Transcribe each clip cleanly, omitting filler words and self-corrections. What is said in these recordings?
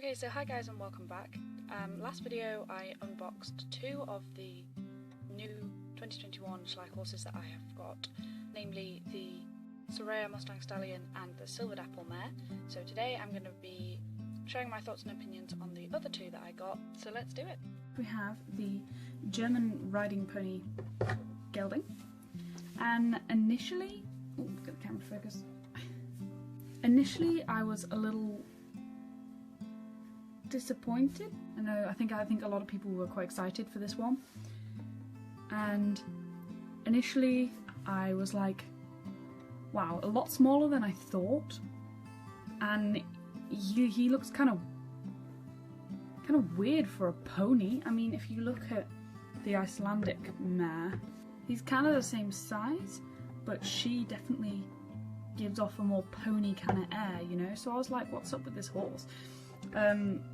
Okay, so hi guys and welcome back. Last video I unboxed two of the new 2021 Schleich horses that I have got, namely the Soraya Mustang Stallion and the Silver Dapple Mare. So today I'm going to be sharing my thoughts and opinions on the other two that I got, so let's do it. We have the German riding pony Gelding, and initially, get the camera to focus. Initially I was a little disappointed. I think a lot of people were quite excited for this one, and initially I was like, wow, a lot smaller than I thought, and he looks kind of weird for a pony. I mean, if you look at the Icelandic mare, he's kind of the same size, but she definitely gives off a more pony kind of air, you know? So I was like, what's up with this horse?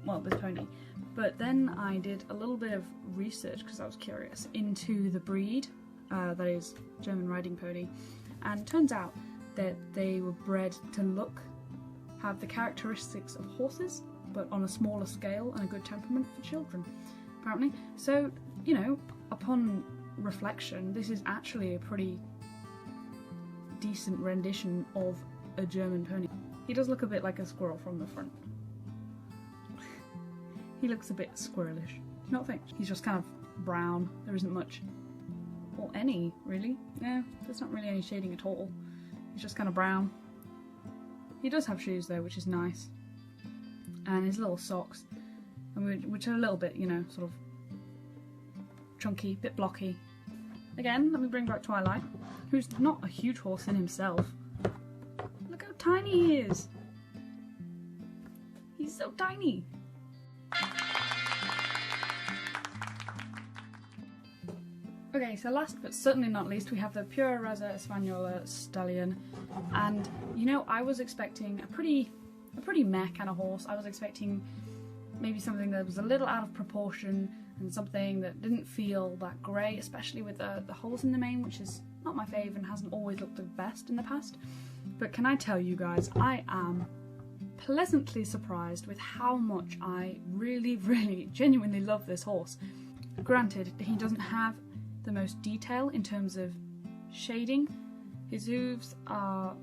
Well, this pony. But then I did a little bit of research because I was curious into the breed, that is German riding pony, and it turns out that they were bred to have the characteristics of horses, but on a smaller scale and a good temperament for children, apparently. So, you know, upon reflection, this is actually a pretty decent rendition of a German pony. He does look a bit like a squirrel from the front. He looks a bit squirrelish. Do you not think? He's just kind of brown. There isn't much, or any, really. Yeah, there's not really any shading at all. He's just kind of brown. He does have shoes though, which is nice. And his little socks, which are a little bit, you know, sort of chunky, bit blocky. Again, let me bring back Twilight, who's not a huge horse in himself. Look how tiny he is. He's so tiny. Okay, so last but certainly not least, we have the Pura Raza Espanola Stallion, and you know, I was expecting a pretty meh kind of horse. I was expecting maybe something that was a little out of proportion and something that didn't feel that great, especially with the holes in the mane, which is not my fave and hasn't always looked the best in the past. But can I tell you guys, I am pleasantly surprised with how much I really genuinely love this horse. Granted, he doesn't have the most detail in terms of shading. His hooves are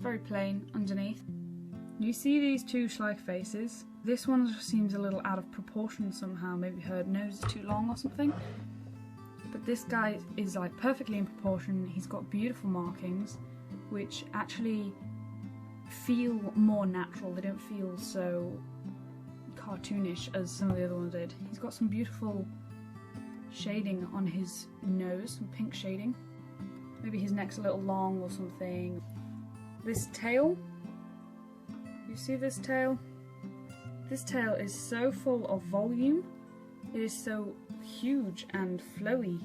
very plain underneath. You see these two Schleich faces. This one just seems a little out of proportion somehow, maybe her nose is too long or something. But this guy is like perfectly in proportion. He's got beautiful markings, which actually feel more natural. They don't feel so cartoonish as some of the other ones did. He's got some beautiful shading on his nose, some pink shading. Maybe his neck's a little long or something. This tail, you see this tail? This tail is so full of volume, it is so huge and flowy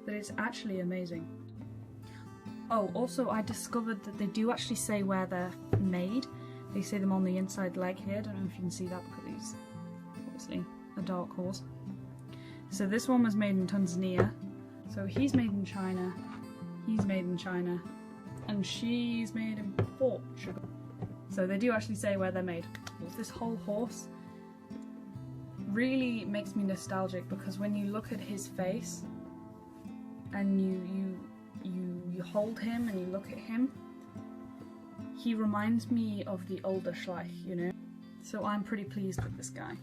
that it's actually amazing. Oh, also I discovered that they do actually say where they're made. They say them on the inside leg here. I don't know if you can see that because he's obviously a dark horse. So this one was made in Tanzania. So he's made in China, he's made in China, and she's made in Portugal. So they do actually say where they're made. This whole horse really makes me nostalgic because when you look at his face and you hold him and you look at him, he reminds me of the older Schleich, you know? So I'm pretty pleased with this guy.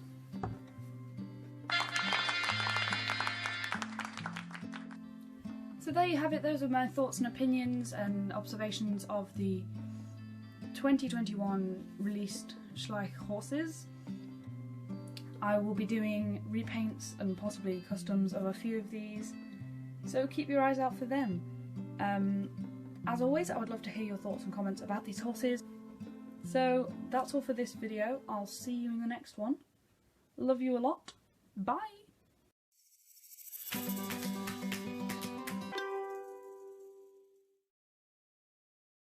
So there you have it. Those are my thoughts and opinions and observations of the 2021 released Schleich horses. I will be doing repaints and possibly customs of a few of these, so keep your eyes out for them. As always, I would love to hear your thoughts and comments about these horses. So that's all for this video. I'll see you in the next one. Love you a lot. Bye!